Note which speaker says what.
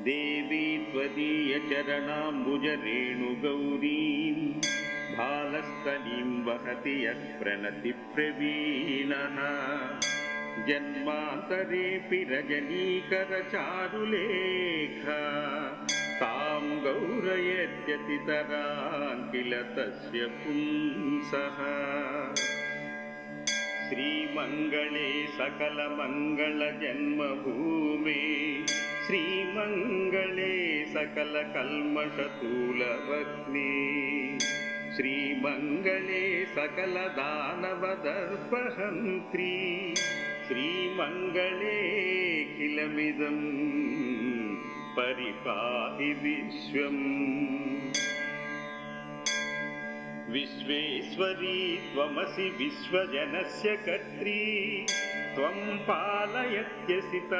Speaker 1: देवी त्वदीयचरणाम्बुजरेणुगौरीं भालस्थलीं वहति यः प्रणतिप्रवीणः जन्मान्तरेऽपि रजनीकरचारुलेखा तां गौरयत्यतितरां किल तस्य पुंसः। श्रीमङ्गले सकलमङ्गलजन्मभूमे श्रीमङ्गले सकलकल्मषतूलवग्ने श्रीमङ्गले सकलदानवदर्पहन्त्री श्रीमङ्गलेऽखिलमिदं परिपाहि विश्वम्। विश्वेश्वरी त्वमसि विश्वजनस्य कर्त्री त्वं पालयत्यसि तथा